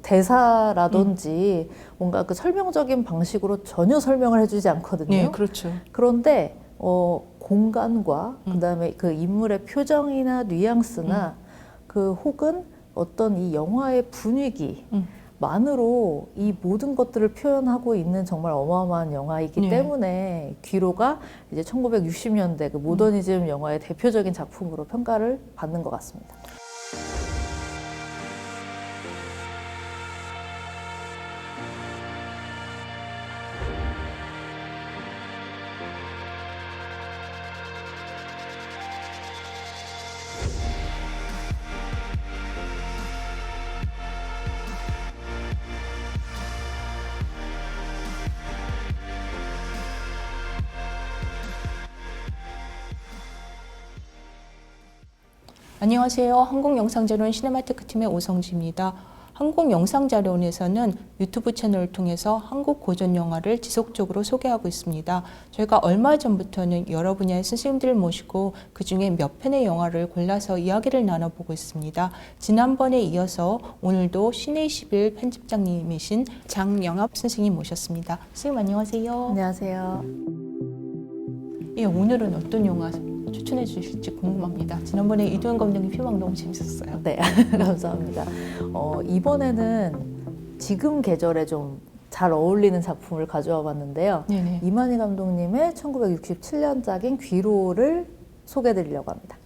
대사라든지 뭔가 그 설명적인 방식으로 전혀 설명을 해주지 않거든요. 네, 그렇죠. 그런데 공간과 그다음에 그 인물의 표정이나 뉘앙스나 그 혹은 어떤 이 영화의 분위기 만으로 이 모든 것들을 표현하고 있는 정말 어마어마한 영화이기 네. 때문에 귀로가 이제 1960년대 그 모더니즘 영화의 대표적인 작품으로 평가를 받는 것 같습니다. 안녕하세요. 한국영상자료원 시네마테크팀의 오성지입니다. 한국영상자료원에서는 유튜브 채널을 통해서 한국 고전 영화를 지속적으로 소개하고 있습니다. 저희가 얼마 전부터는 여러 분야의 선생님들을 모시고 그 중에 몇 편의 영화를 골라서 이야기를 나눠보고 있습니다. 지난번에 이어서 오늘도 시네21 편집장님이신 장영엽 선생님 모셨습니다. 선생님 안녕하세요. 안녕하세요. 예, 오늘은 어떤 영화 추천해 주실지 궁금합니다. 지난번에 이도현 감독님 피망 너무 재밌었어요. 네, 감사합니다. 이번에는 지금 계절에 좀 잘 어울리는 작품을 가져와 봤는데요. 네네. 이만희 감독님의 1967년작인 귀로를 소개해드리려고 합니다.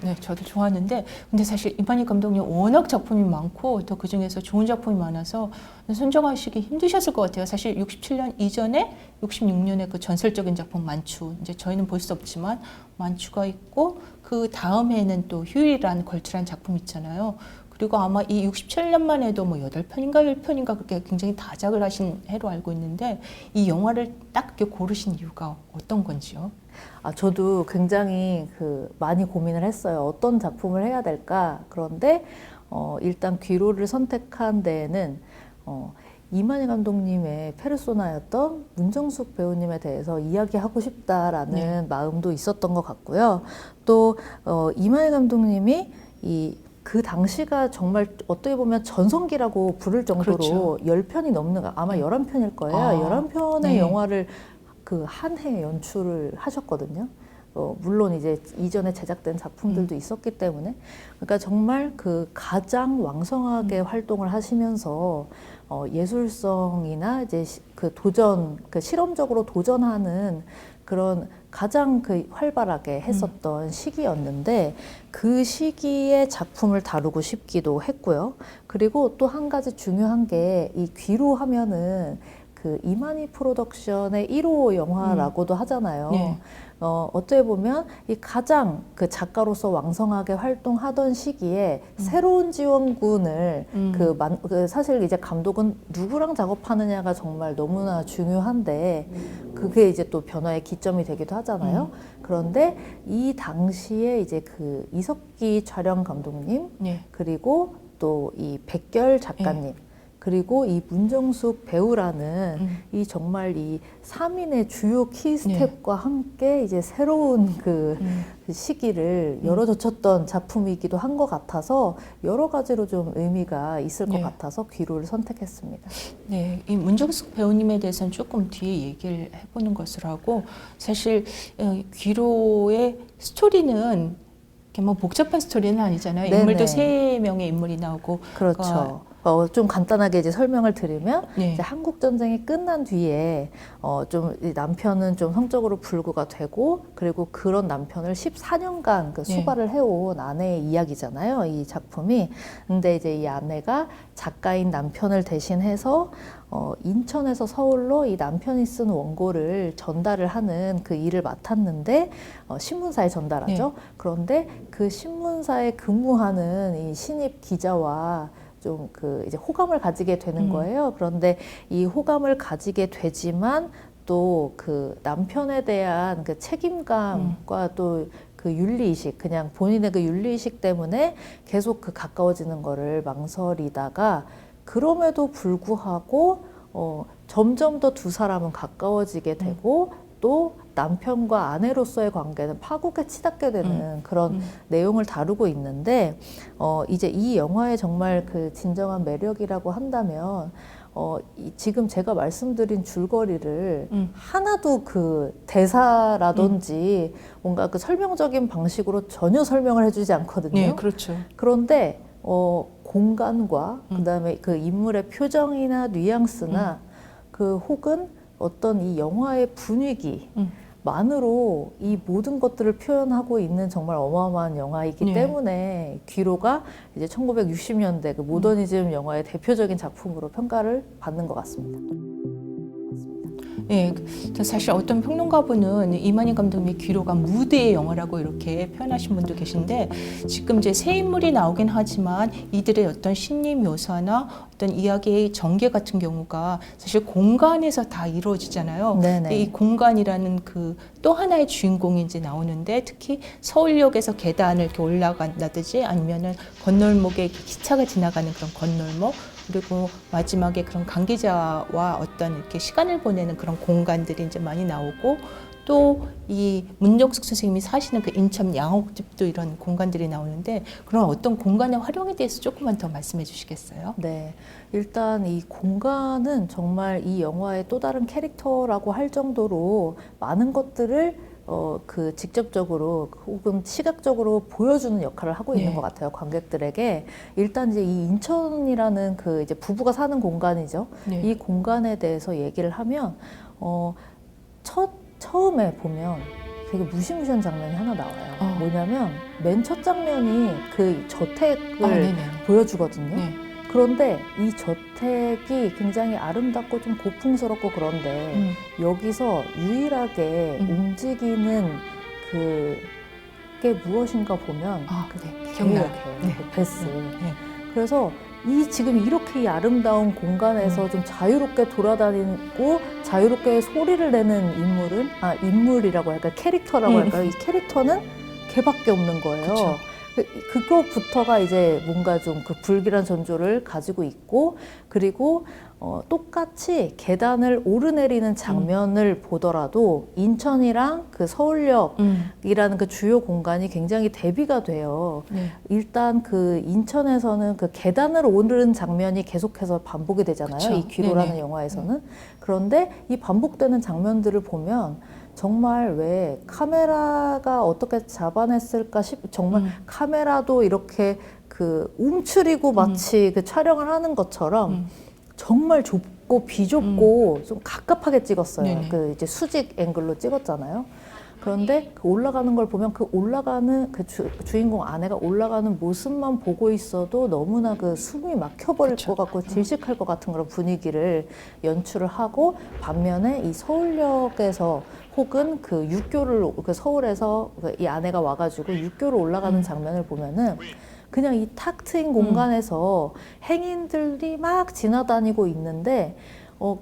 네, 저도 좋아하는데, 근데 사실 이만희 감독님 워낙 작품이 많고, 또 그 중에서 좋은 작품이 많아서 선정하시기 힘드셨을 것 같아요. 사실 67년 이전에 66년에 그 전설적인 작품 만추, 이제 저희는 볼 수 없지만 만추가 있고, 그 다음에는 또 휴일이라는 걸출한 작품 있잖아요. 그리고 아마 이 67년만 해도 뭐 8편인가 10편인가 그렇게 굉장히 다작을 하신 해로 알고 있는데, 이 영화를 딱 이렇게 고르신 이유가 어떤 건지요? 저도 굉장히 많이 고민을 했어요. 어떤 작품을 해야 될까? 그런데 일단 귀로를 선택한 데에는 이만희 감독님의 페르소나였던 문정숙 배우님에 대해서 이야기하고 싶다라는 마음도 있었던 것 같고요. 또 이만희 감독님이 그 당시가 정말 어떻게 보면 전성기라고 부를 정도로 그렇죠. 10편이 넘는, 아마 11편일 거예요. 11편의 영화를 한 해 연출을 하셨거든요. 물론 이제 이전에 제작된 작품들도 있었기 때문에, 그러니까 정말 가장 왕성하게 활동을 하시면서 예술성이나 이제 실험적으로 도전하는 그런 가장 활발하게 했었던 시기였는데, 그 시기에 작품을 다루고 싶기도 했고요. 그리고 또 한 가지 중요한 게, 이 귀로 하면은 이만희 프로덕션의 1호 영화라고도 하잖아요. 네. 어떻게 보면 이 가장 작가로서 왕성하게 활동하던 시기에 새로운 지원군을 사실 이제 감독은 누구랑 작업하느냐가 정말 너무나 중요한데, 그게 이제 또 변화의 기점이 되기도 하잖아요. 그런데 이 당시에 이제 이석기 촬영 감독님, 그리고 또 이 백결 작가님, 그리고 이 문정숙 배우라는 이 정말 이 3인의 주요 키스텝과 함께 이제 새로운 그 시기를 열어젖혔던 작품이기도 한 것 같아서 여러 가지로 좀 의미가 있을 것 같아서 귀로를 선택했습니다. 네, 이 문정숙 배우님에 대해서는 조금 뒤에 얘기를 해보는 것으로 하고, 사실 귀로의 스토리는 이렇게 뭐 복잡한 스토리는 아니잖아요. 네네. 인물도 3명의 인물이 나오고. 그렇죠. 좀 간단하게 이제 설명을 드리면, 이제 한국 전쟁이 끝난 뒤에 좀 이 남편은 좀 성적으로 불구가 되고, 그리고 그런 남편을 14년간 수발을 해온 아내의 이야기잖아요, 이 작품이. 근데 이제 이 아내가 작가인 남편을 대신해서 인천에서 서울로 이 남편이 쓴 원고를 전달을 하는 그 일을 맡았는데, 신문사에 전달하죠. 그런데 그 신문사에 근무하는 이 신입 기자와 좀 이제 호감을 가지게 되는 거예요. 그런데 이 호감을 가지게 되지만 또 남편에 대한 책임감과 또 윤리의식, 그냥 본인의 윤리의식 때문에 계속 가까워지는 거를 망설이다가, 그럼에도 불구하고 점점 더 두 사람은 가까워지게 되고, 또 남편과 아내로서의 관계는 파국에 치닫게 되는 그런 내용을 다루고 있는데 이제 이 영화의 정말 그 진정한 매력이라고 한다면 지금 제가 말씀드린 줄거리를 하나도 그 대사라든지 뭔가 그 설명적인 방식으로 전혀 설명을 해주지 않거든요. 네, 그렇죠. 그런데 공간과 그다음에 그 인물의 표정이나 뉘앙스나 그 혹은 어떤 이 영화의 분위기만으로 이 모든 것들을 표현하고 있는 정말 어마어마한 영화이기 네. 때문에 귀로가 이제 1960년대 그 모더니즘 영화의 대표적인 작품으로 평가를 받는 것 같습니다. 네, 사실 어떤 평론가분은 이만희 감독님의 귀로가 무대의 영화라고 이렇게 표현하신 분도 계신데 지금 이제 새 인물이 나오긴 하지만 이들의 어떤 심리 묘사나 어떤 이야기의 전개 같은 경우가 사실 공간에서 다 이루어지잖아요. 네네. 이 공간이라는 그 또 하나의 주인공이 이제 나오는데 특히 서울역에서 계단을 이렇게 올라간다든지 아니면은 건널목에 이렇게 기차가 지나가는 그런 건널목 그리고 마지막에 그런 관계자와 어떤 이렇게 시간을 보내는 그런 공간들이 이제 많이 나오고 또 이 문정숙 선생님이 사시는 그 인천 양옥집도 이런 공간들이 나오는데 그런 어떤 공간의 활용에 대해서 조금만 더 말씀해 주시겠어요? 네. 일단 이 공간은 정말 이 영화의 또 다른 캐릭터라고 할 정도로 많은 것들을 그 직접적으로 혹은 시각적으로 보여주는 역할을 하고 있는 네. 것 같아요. 관객들에게. 일단 이제 이 인천이라는 그 이제 부부가 사는 공간이죠. 네. 이 공간에 대해서 얘기를 하면 처음에 보면 되게 무시무시한 장면이 하나 나와요. 뭐냐면 맨 첫 장면이 그 저택을 네네. 보여주거든요. 네. 그런데 이 저택이 굉장히 아름답고 좀 고풍스럽고 그런데 여기서 유일하게 움직이는 그게 무엇인가 보면 네. 기억나요. 네. 그 베스. 네. 그래서 지금 이렇게 이 아름다운 공간에서 좀 자유롭게 돌아다니고 자유롭게 소리를 내는 인물이라고 할까 캐릭터라고 할까요? 이 캐릭터는 걔밖에 없는 거예요. 그쵸. 그거부터가 이제 뭔가 좀 그 불길한 전조를 가지고 있고 그리고 똑같이 계단을 오르내리는 장면을 보더라도 인천이랑 그 서울역이라는 그 주요 공간이 굉장히 대비가 돼요. 네. 일단 그 인천에서는 그 계단을 오르는 장면이 계속해서 반복이 되잖아요. 그쵸. 이 귀로라는 네네. 영화에서는. 그런데 이 반복되는 장면들을 보면 정말 왜 카메라가 어떻게 잡아냈을까 정말 카메라도 이렇게 그 움츠리고 마치 그 촬영을 하는 것처럼 정말 좁고 비좁고 좀 갑갑하게 찍었어요. 네네. 그 이제 수직 앵글로 찍었잖아요. 그런데 그 올라가는 걸 보면 그 올라가는 그 주인공 아내가 올라가는 모습만 보고 있어도 너무나 그 숨이 막혀버릴 그쵸. 것 같고 질식할 것 같은 그런 분위기를 연출을 하고 반면에 이 서울역에서 혹은 그 육교를 그 서울에서 이 아내가 와가지고 육교를 올라가는 장면을 보면은 그냥 이 탁 트인 공간에서 행인들이 막 지나다니고 있는데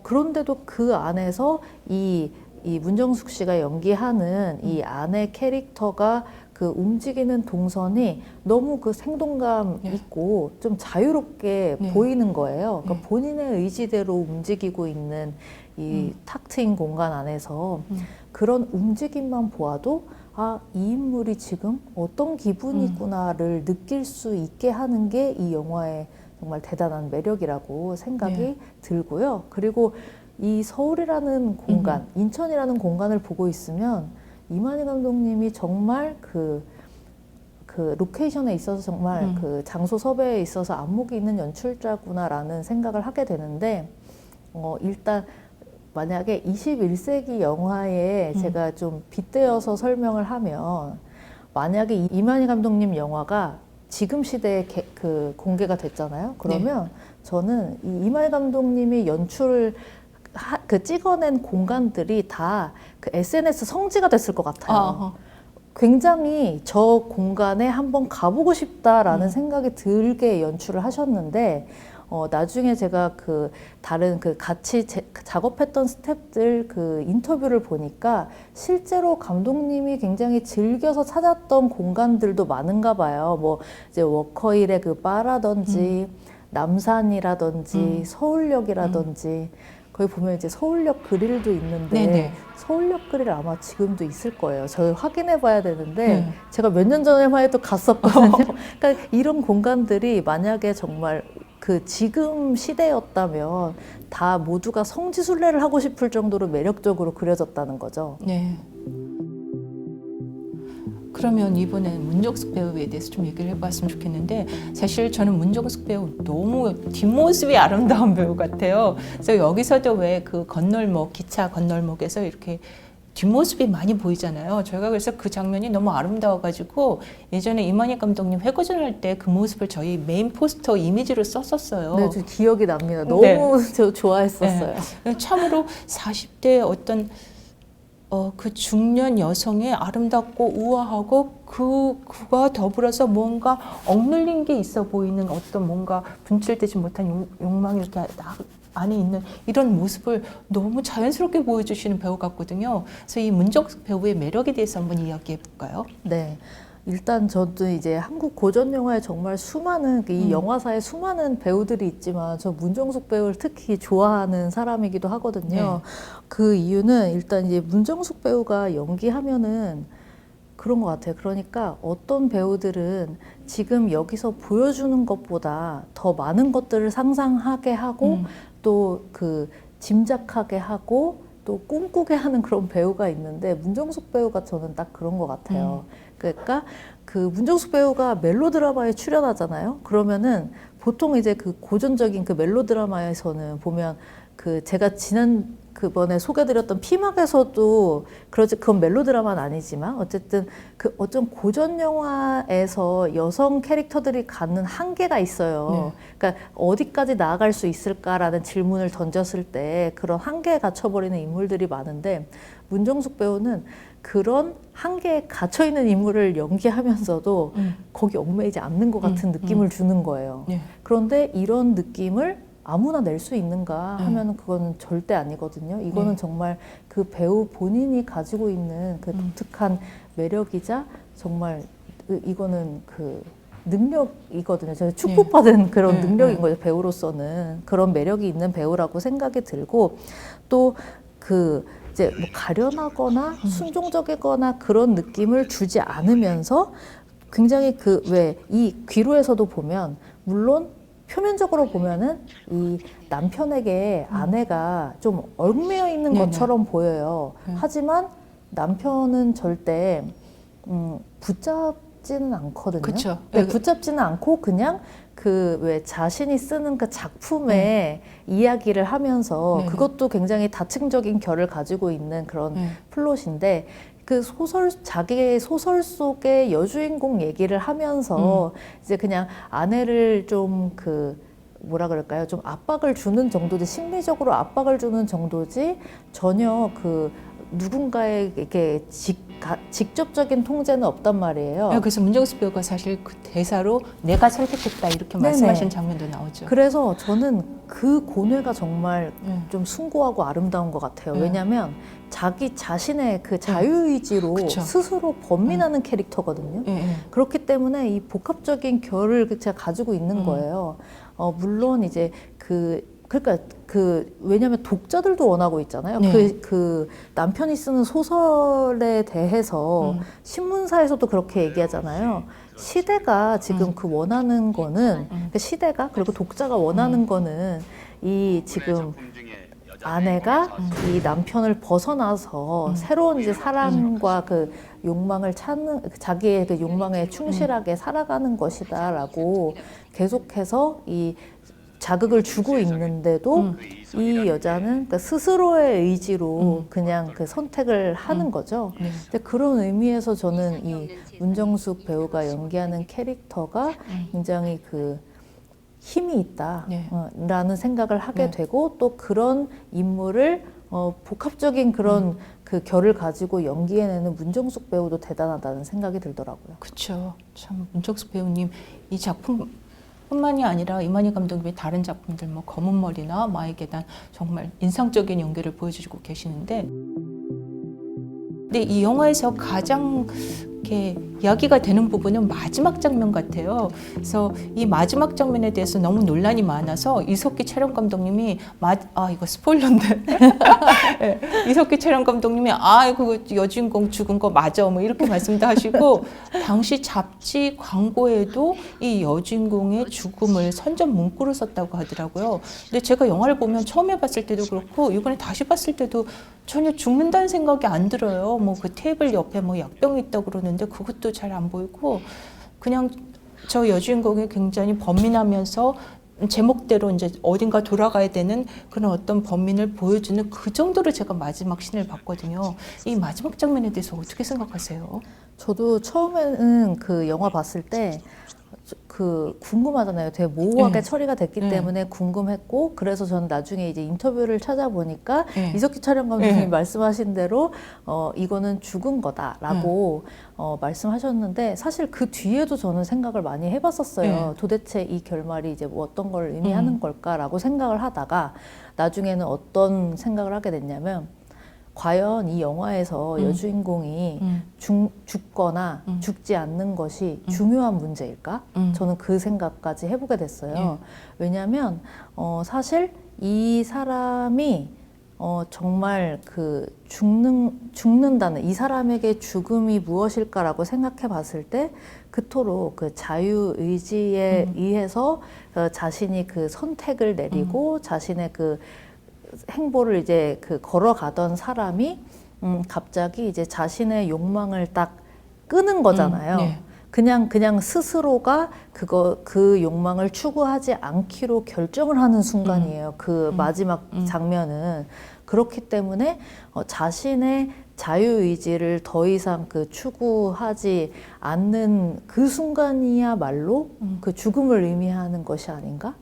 그런데도 그 안에서 이 문정숙 씨가 연기하는 이 아내 캐릭터가 그 움직이는 동선이 너무 그 생동감 있고 좀 자유롭게 보이는 거예요. 그러니까 본인의 의지대로 움직이고 있는 이 탁 트인 공간 안에서 그런 움직임만 보아도 이 인물이 지금 어떤 기분이구나를 느낄 수 있게 하는 게 이 영화의 정말 대단한 매력이라고 생각이 들고요. 그리고 이 서울이라는 공간, 인천이라는 공간을 보고 있으면 이만희 감독님이 정말 그 로케이션에 있어서 정말 그 장소 섭외에 있어서 안목이 있는 연출자구나라는 생각을 하게 되는데 일단 만약에 21세기 영화에 제가 좀 빗대어서 설명을 하면 만약에 이만희 감독님 영화가 지금 시대에 그 공개가 됐잖아요. 그러면 저는 이만희 감독님이 연출을 그 찍어낸 공간들이 다 그 SNS 성지가 됐을 것 같아요. 굉장히 저 공간에 한번 가보고 싶다라는 생각이 들게 연출을 하셨는데 나중에 제가 그 다른 그 같이 작업했던 스태프들 그 인터뷰를 보니까 실제로 감독님이 굉장히 즐겨서 찾았던 공간들도 많은가 봐요. 뭐 이제 워커힐의 그 바라든지 남산이라든지 서울역이라든지 거기 보면 이제 서울역 그릴도 있는데 네네. 서울역 그릴 아마 지금도 있을 거예요. 저희 확인해 봐야 되는데 네. 제가 몇 년 전에만 해도 갔었거든요. 그러니까 이런 공간들이 만약에 정말 그 지금 시대였다면 다 모두가 성지순례를 하고 싶을 정도로 매력적으로 그려졌다는 거죠. 네. 그러면 이번엔 문정숙 배우에 대해서 좀 얘기를 해봤으면 좋겠는데 사실 저는 문정숙 배우 너무 뒷모습이 아름다운 배우 같아요. 그래서 여기서도 왜 그 건널목, 기차 건널목에서 이렇게 뒷모습이 많이 보이잖아요. 저희가 그래서 그 장면이 너무 아름다워가지고 예전에 이만희 감독님 회고전 할 때 그 모습을 저희 메인 포스터 이미지로 썼었어요. 네, 저 기억이 납니다. 너무 네. 저 좋아했었어요. 네. 참으로 40대 어떤 그 중년 여성의 아름답고 우아하고 그와 더불어서 뭔가 억눌린 게 있어 보이는 어떤 뭔가 분출되지 못한 욕망이 이렇게 안에 있는 이런 모습을 너무 자연스럽게 보여주시는 배우 같거든요. 그래서 이 문정숙 배우의 매력에 대해서 한번 이야기해 볼까요? 네. 일단 저도 이제 한국 고전 영화에 정말 수많은 이 영화사에 수많은 배우들이 있지만 저 문정숙 배우를 특히 좋아하는 사람이기도 하거든요. 네. 그 이유는 일단 이제 문정숙 배우가 연기하면은 그런 것 같아요. 그러니까 어떤 배우들은 지금 여기서 보여주는 것보다 더 많은 것들을 상상하게 하고 또 그 짐작하게 하고 또 꿈꾸게 하는 그런 배우가 있는데 문정숙 배우가 저는 딱 그런 것 같아요. 그러니까 그 문정숙 배우가 멜로드라마에 출연하잖아요. 그러면은 보통 이제 그 고전적인 그 멜로드라마에서는 보면 그 제가 그번에 소개드렸던 피막에서도 그건 멜로드라마는 아니지만 어쨌든 그 어떤 고전 영화에서 여성 캐릭터들이 갖는 한계가 있어요. 네. 그러니까 어디까지 나아갈 수 있을까라는 질문을 던졌을 때 그런 한계에 갇혀버리는 인물들이 많은데 문정숙 배우는 그런 한계에 갇혀있는 인물을 연기하면서도 거기 얽매이지 않는 것 같은 느낌을 주는 거예요. 네. 그런데 이런 느낌을 아무나 낼 수 있는가 하면 그건 절대 아니거든요. 이거는 정말 그 배우 본인이 가지고 있는 그 독특한 매력이자 정말 이거는 그 능력이거든요. 제가 축복받은 그런 능력인 거죠. 배우로서는 그런 매력이 있는 배우라고 생각이 들고 또 그 이제 뭐 가련하거나 순종적이거나 그런 느낌을 주지 않으면서 굉장히 그 왜 이 귀로에서도 보면 물론 표면적으로 보면은 이 남편에게 아내가 좀 얽매여 있는 네네. 것처럼 보여요. 하지만 남편은 절대 붙잡지는 않거든요. 그쵸. 네, 붙잡지는 않고 그냥 그 왜 자신이 쓰는 그 작품의 이야기를 하면서 네네. 그것도 굉장히 다층적인 결을 가지고 있는 그런 플롯인데 그 자기의 소설 속의 여주인공 얘기를 하면서 이제 그냥 아내를 좀 뭐라 그럴까요? 좀 압박을 주는 정도지, 심리적으로 압박을 주는 정도지, 전혀 누군가에게 직접적인 통제는 없단 말이에요. 그래서 문정숙 배우가 사실 그 대사로 내가 선택했다 이렇게 말씀하신 장면도 나오죠. 그래서 저는 그 고뇌가 정말 좀 숭고하고 아름다운 것 같아요. 왜냐하면 자기 자신의 그 자유의지로 그쵸. 스스로 범민하는 캐릭터거든요. 그렇기 때문에 이 복합적인 결을 제가 가지고 있는 거예요. 물론 이제 그러니까 왜냐면 독자들도 원하고 있잖아요. 그 남편이 쓰는 소설에 대해서 신문사에서도 그렇게 얘기하잖아요. 시대가 지금 그 원하는 거는 그 시대가 그리고 독자가 원하는 거는 이 지금 아내가 이 남편을 벗어나서 새로운 이제 사랑과 그 욕망을 찾는 자기의 그 욕망에 충실하게 살아가는 것이다라고 계속해서 이 자극을 주고 있는데도 이 여자는 그러니까 스스로의 의지로 그냥 그 선택을 하는 거죠. 근데 그런 의미에서 저는 이 문정숙 배우가 연기하는 캐릭터가 굉장히 힘이 있다라는 생각을 하게 되고 또 그런 인물을 복합적인 그런 그 결을 가지고 연기해내는 문정숙 배우도 대단하다는 생각이 들더라고요. 그렇죠. 참 문정숙 배우님 이 작품 뿐만이 아니라 이만희 감독님의 다른 작품들 뭐 검은 머리나 마의 계단 정말 인상적인 연기를 보여주고 계시는데 근데 이 영화에서 가장 이렇게 이야기가 되는 부분은 마지막 장면 같아요. 그래서 이 마지막 장면에 대해서 너무 논란이 많아서 이석기 촬영 감독님이 이거 스포일러인데 네, 이석기 촬영 감독님이 이거 여주인공 죽은 거 맞아 뭐 이렇게 말씀도 하시고 당시 잡지 광고에도 이 여주인공의 죽음을 선전 문구로 썼다고 하더라고요. 근데 제가 영화를 보면 처음에 봤을 때도 그렇고 이번에 다시 봤을 때도 전혀 죽는다는 생각이 안 들어요. 뭐 그 테이블 옆에 뭐 약병이 있다고 그러는데 그것도 잘 안 보이고 그냥 저 여주인공이 굉장히 번민하면서 제목대로 이제 어딘가 돌아가야 되는 그런 어떤 번민을 보여주는 그 정도로 제가 마지막 씬을 봤거든요. 이 마지막 장면에 대해서 어떻게 생각하세요? 저도 처음에는 그 영화 봤을 때 궁금하잖아요. 되게 모호하게 처리가 됐기 때문에 궁금했고, 그래서 저는 나중에 이제 인터뷰를 찾아보니까 이석기 촬영 감독님이 말씀하신 대로 이거는 죽은 거다라고 말씀하셨는데, 사실 그 뒤에도 저는 생각을 많이 해봤었어요. 도대체 이 결말이 이제 뭐 어떤 걸 의미하는 걸까라고 생각을 하다가 나중에는 어떤 생각을 하게 됐냐면, 과연 이 영화에서 여주인공이 죽거나 죽지 않는 것이 중요한 문제일까? 저는 그 생각까지 해보게 됐어요. 왜냐하면 사실 이 사람이 정말 죽는다는, 이 사람에게 죽음이 무엇일까라고 생각해 봤을 때 그토록 그 자유의지에 의해서 자신이 그 선택을 내리고 자신의 그 행보를 이제 걸어가던 사람이 갑자기 이제 자신의 욕망을 딱 끄는 거잖아요. 그냥 스스로가 그 욕망을 추구하지 않기로 결정을 하는 순간이에요. 그 마지막 장면은. 그렇기 때문에 자신의 자유의지를 더 이상 추구하지 않는 그 순간이야말로 그 죽음을 의미하는 것이 아닌가?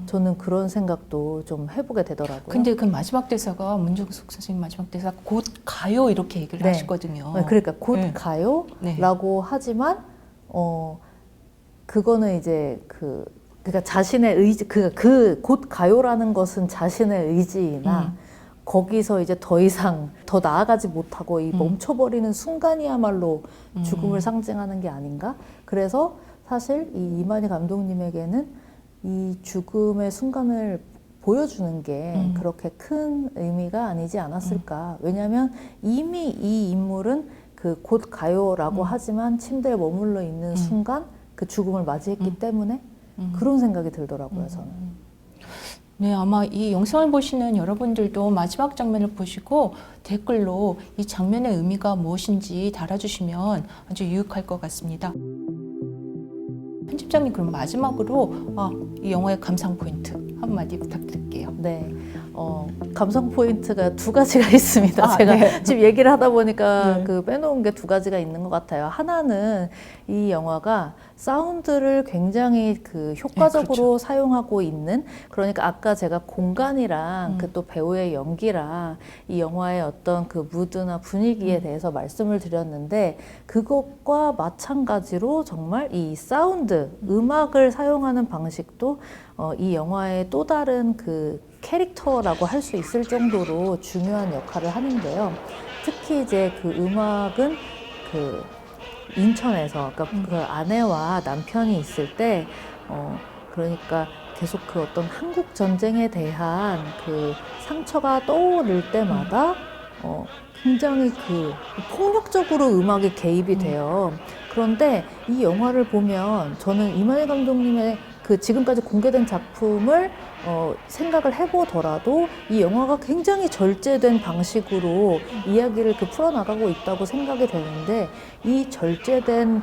저는 그런 생각도 좀 해보게 되더라고요. 근데 그 마지막 대사가, 문정숙 선생님 마지막 대사가 곧 가요 이렇게 얘기를 하시거든요. 그러니까 곧 가요라고 하지만 그거는 이제 그러니까 자신의 의지, 곧 가요라는 것은 자신의 의지이나 거기서 이제 더 이상 더 나아가지 못하고 이 멈춰버리는 순간이야말로 죽음을 상징하는 게 아닌가? 그래서 사실 이 이만희 감독님에게는 이 죽음의 순간을 보여주는 게 그렇게 큰 의미가 아니지 않았을까? 왜냐하면 이미 이 인물은 곧 가요라고 하지만 침대에 머물러 있는 순간 그 죽음을 맞이했기 때문에 그런 생각이 들더라고요, 저는. 네, 아마 이 영상을 보시는 여러분들도 마지막 장면을 보시고 댓글로 이 장면의 의미가 무엇인지 달아주시면 아주 유익할 것 같습니다. 편집장님, 그럼 마지막으로 이 영화의 감상 포인트 한마디 부탁드릴게요. 네, 감상 포인트가 두 가지가 있습니다. 제가 지금 얘기를 하다 보니까 빼놓은 게 두 가지가 있는 것 같아요. 하나는 이 영화가 사운드를 굉장히 효과적으로 사용하고 있는, 그러니까 아까 제가 공간이랑 또 배우의 연기랑 이 영화의 어떤 무드나 분위기에 대해서 말씀을 드렸는데, 그것과 마찬가지로 정말 이 사운드, 음악을 사용하는 방식도 이 영화의 또 다른 캐릭터라고 할 수 있을 정도로 중요한 역할을 하는데요. 특히 이제 음악은 인천에서, 그러니까 그 아내와 남편이 있을 때, 그러니까 계속 어떤 한국 전쟁에 대한 상처가 떠오를 때마다, 굉장히 폭력적으로 음악이 개입이 돼요. 그런데 이 영화를 보면 저는 이만희 감독님의 지금까지 공개된 작품을 생각을 해보더라도 이 영화가 굉장히 절제된 방식으로 이야기를 풀어나가고 있다고 생각이 되는데, 이 절제된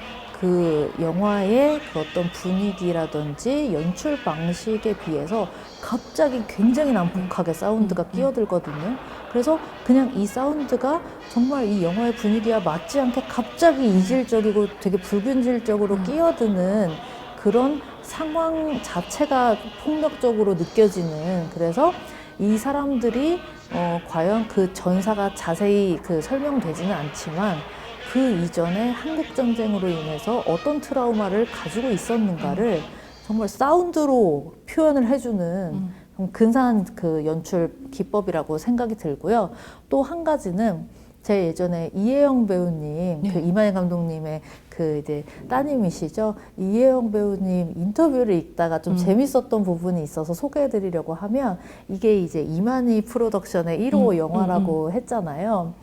영화의 어떤 분위기라든지 연출 방식에 비해서 갑자기 굉장히 난폭하게 사운드가 끼어들거든요. 그래서 그냥 이 사운드가 정말 이 영화의 분위기와 맞지 않게 갑자기 이질적이고 되게 불균질적으로 끼어드는 그런 상황 자체가 폭력적으로 느껴지는, 그래서 이 사람들이 과연 전사가 자세히 설명되지는 않지만 그 이전에 한국전쟁으로 인해서 어떤 트라우마를 가지고 있었는가를 정말 사운드로 표현을 해주는 근사한 연출 기법이라고 생각이 들고요. 또 한 가지는 제 예전에 이혜영 배우님, 네. 그 이만희 감독님의 그 이제 따님이시죠. 이혜영 배우님 인터뷰를 읽다가 좀 재밌었던 부분이 있어서 소개해드리려고 하면 이게 이제 이만희 프로덕션의 1호 영화라고 했잖아요.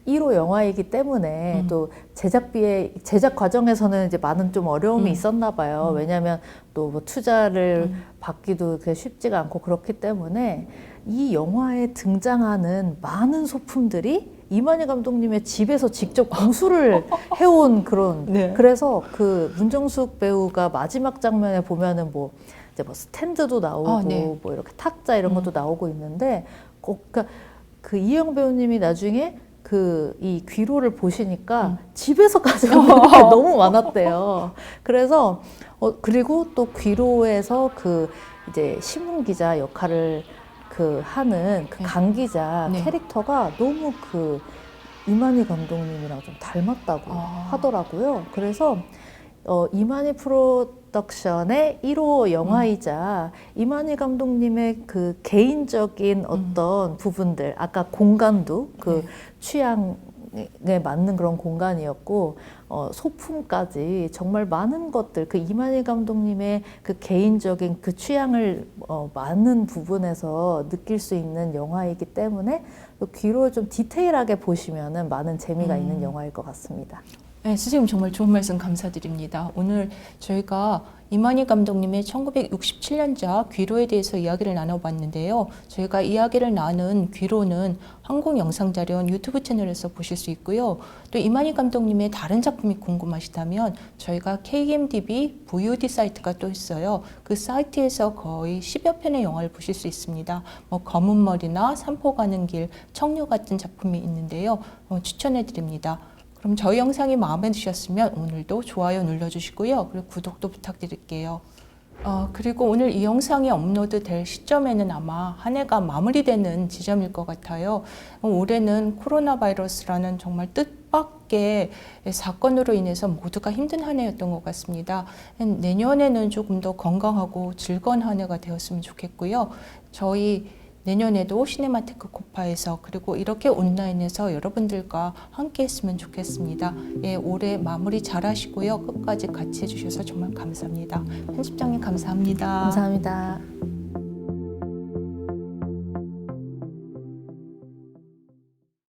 1호 영화이기 때문에 또 제작 과정에서는 이제 많은 좀 어려움이 있었나 봐요. 왜냐하면 또 뭐 투자를 받기도 그게 쉽지가 않고 그렇기 때문에 이 영화에 등장하는 많은 소품들이 이만희 감독님의 집에서 직접 공수를 해온 그런 네. 그래서 그 문정숙 배우가 마지막 장면에 보면은 뭐 이제 뭐 스탠드도 나오고 네. 뭐 이렇게 탁자 이런 것도 나오고 있는데 그러니까 그 이혜영 배우님이 나중에 그 이 귀로를 보시니까 집에서 가져온 게 너무 많았대요. 그래서 그리고 또 귀로에서 그 이제 신문 기자 역할을 그 하는 그 강 기자 네. 캐릭터가 너무 그 이만희 감독님이랑 좀 닮았다고 하더라고요. 그래서 이만희 프로덕션의 1호 영화이자 이만희 감독님의 그 개인적인 어떤 부분들, 아까 공간도 그 취향에 맞는 그런 공간이었고, 소품까지 정말 많은 것들, 그 이만희 감독님의 그 개인적인 그 취향을 많은 부분에서 느낄 수 있는 영화이기 때문에 귀로 좀 디테일하게 보시면은 많은 재미가 있는 영화일 것 같습니다. 네, 선생님 정말 좋은 말씀 감사드립니다. 오늘 저희가 이만희 감독님의 1967년작 귀로에 대해서 이야기를 나눠봤는데요. 저희가 이야기를 나눈 귀로는 한국영상자료 유튜브 채널에서 보실 수 있고요. 또 이만희 감독님의 다른 작품이 궁금하시다면 저희가 KMDB VOD 사이트가 또 있어요. 그 사이트에서 거의 10여 편의 영화를 보실 수 있습니다. 뭐 검은 머리나 산포 가는 길, 청녀 같은 작품이 있는데요. 추천해드립니다. 그럼 저희 영상이 마음에 드셨으면 오늘도 좋아요 눌러주시고요. 그리고 구독도 부탁드릴게요. 그리고 오늘 이 영상이 업로드 될 시점에는 아마 한 해가 마무리되는 지점일 것 같아요. 올해는 코로나 바이러스라는 정말 뜻밖의 사건으로 인해서 모두가 힘든 한 해였던 것 같습니다. 내년에는 조금 더 건강하고 즐거운 한 해가 되었으면 좋겠고요. 저희 내년에도 시네마테크 코파에서 그리고 이렇게 온라인에서 여러분들과 함께 했으면 좋겠습니다. 예, 올해 마무리 잘 하시고요. 끝까지 같이 해주셔서 정말 감사합니다. 편집장님 감사합니다. 감사합니다.